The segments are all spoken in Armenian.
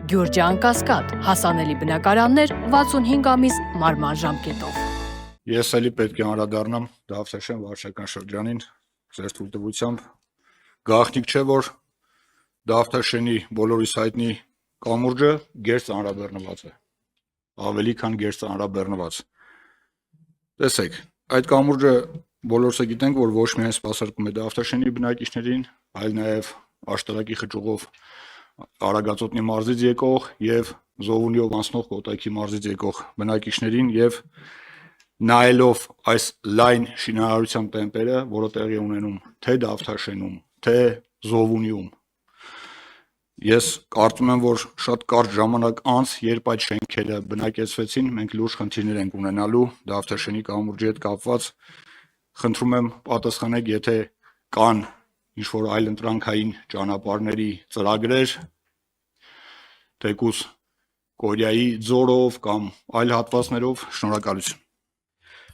Գյուրջան Կասկադ, հասանելի բնակարաններ 65 ամիս մարման ժամկետով։ Ես էլի պետք է անդրադառնամ Դավթաշեն վարչական շրջանին, ձեր թույլտվությամբ։ Գաղտնիք չէ, որ Դավթաշենի բոլորիս հայտնի կամուրջը գերծ ծանրաբեռնված է, ավելի քան գերծ ծանրաբեռնված։ Տեսեք, այդ կամուրջը բոլորս գիտենք, որ ոչ միայն սպասարկում է Դավթաշենի բնակիչներին, այլ նաև աշտարակի խճուղով Արագածոտնի մարզից եկող եւ Զովունիով անցնող Կոտայքի մարզից եկող բնակիչներին եւ նայելով այս լայն շինարարության տեմպերը, որը տեղի ունենում թե Դավթաշենում, թե Զովունիում, ես կարծում եմ, որ շատ կարճ ժամանակ անց, երբ այդ շենքերը բնակեցվեցին, մենք լուրջ խնդիրներ ենք ունենալու Դավթաշենի կամուրջի հետ կապված։ Խնդրում եմ պատասխանեք, եթե կան ինչ-որ այլ ընտրանքային ճանապարհների ծրագրեր, թեկուզ Կորյայի ձորով կամ այլ հատվածներով, շնորհակալություն։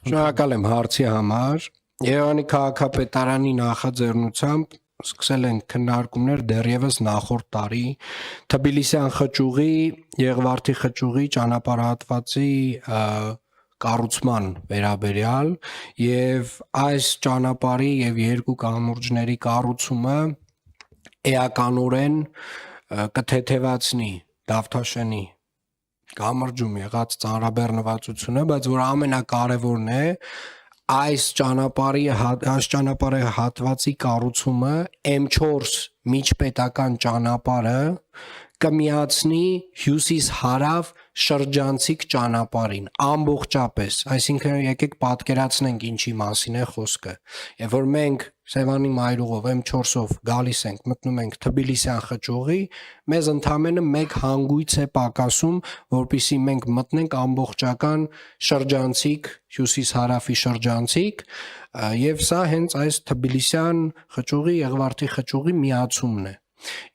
Շնորհակալ եմ հարցի համար։ Երևանի քաղաքապետարանի նախաձեռնությամբ սկսել են քննարկումներ դեռևս նախորդ տարի Թբիլիսյան խճուղի, Եղվարդի խճուղի ճանապարհատվածի կառուցման վերաբերյալ եւ այս ճանապարհի եւ երկու կամուրջների կառուցումը էականորեն կթեթևացնի Դավթաշենի կամրջում եղած ծանրաբեռնվածությունը, բայց որ ամենակարևորն է այս ճանապարհի հատվածի կառուցումը M4 միջպետական ճանապարհը կմիացնի հյուսիս-հարավ շրջանցիկ ճանապարհին ամբողջապես, այսինքն եկեք պատկերացնենք ինչի մասին է խոսքը։ Երբ որ մենք Սևանի մայրուղով M4-ով գալիս ենք, մտնում ենք Թբիլիսյան խճուղի, մեզ ընդամենը մեկ հանգույց է պակասում, որպեսզի մենք մտնենք ամբողջական շրջանցիկ, հյուսիս-հարավի շրջանցիկ, եւ սա հենց այս Թբիլիսյան խճուղի, Եղվարդի խճուղի միացումն է։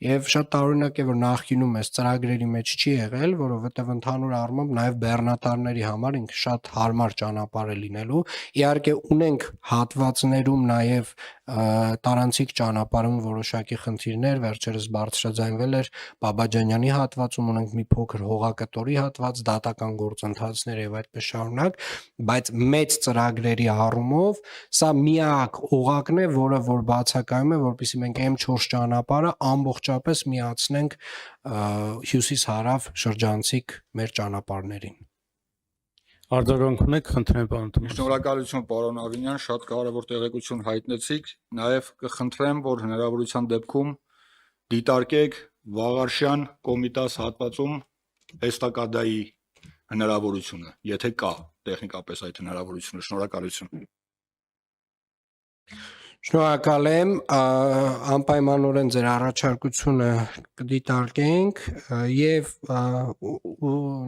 Եվ շատ տարօրինակ է, որ նախկինում այս ծրագրերի մեջ չի եղել, որովհետև ընդհանուր առմամբ նաև բեռնատարների համար ինքը շատ հարմար ճանապարհ է լինելու։ Իհարկե ունենք հատվածներում նաև տարանցիկ ճանապարհում որոշակի խնդիրներ, վերջերս բարձրաձայնվել էր Բաբաջանյանի հատվածում, ունենք մի փոքր հողակտորի հատված, դատական գործընթացներ եւ այդպես շարունակ, բայց մեծ ծրագրերի առումով սա միակ օղակն է, որը որ բացակայում է, որպեսզի մենք M4 ճանապարհը ամբողջապես միացնենք հյուսիս-հարավ շրջանցիկ մեր ճանապարհներին։ Արձագանք ունեք, խնդրեմ պարոն Թոմաս։ Շնորհակալություն պարոն Ավինյան, շատ կարևոր տեղեկություն հայտնեցիք, նաև կխնդրեմ, որ հնարավորության դեպքում դիտարկեք Վաղարշյան Կոմիտաս հատվածում էստակադայի հնարավորությունը, եթե կա տեխնիկապես այդ հնարավորությունը, շնորհակալություն։ Շնորհակալ եմ, անպայմանորեն ձեր առաջարկությունը կդիտարկենք եւ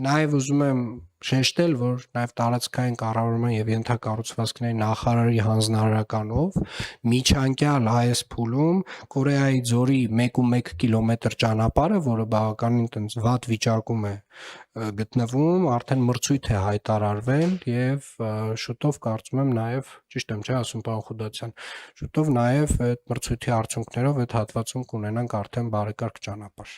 նաեւ ուզում եմ շեշտել, որ նաեւ տարածքային կառավարման եւ ենթակառուցվածքների նախարարի հանձնարարականով միջանկյալ այս փուլում Կորեայի ձորի 1.1 կիլոմետր ճանապարհը, որը բավականին տենց վատ վիճակում է գտնվում, արդեն մրցույթ է հայտարարվել եւ շուտով կարծում եմ նաեւ, ճիշտ եմ չէ ասում պարոն Խուդացյան, շուտով նաեւ այդ մրցույթի արդյունքներով այդ հատվածում կունենանք արդեն բարեկարգ ճանապարհ։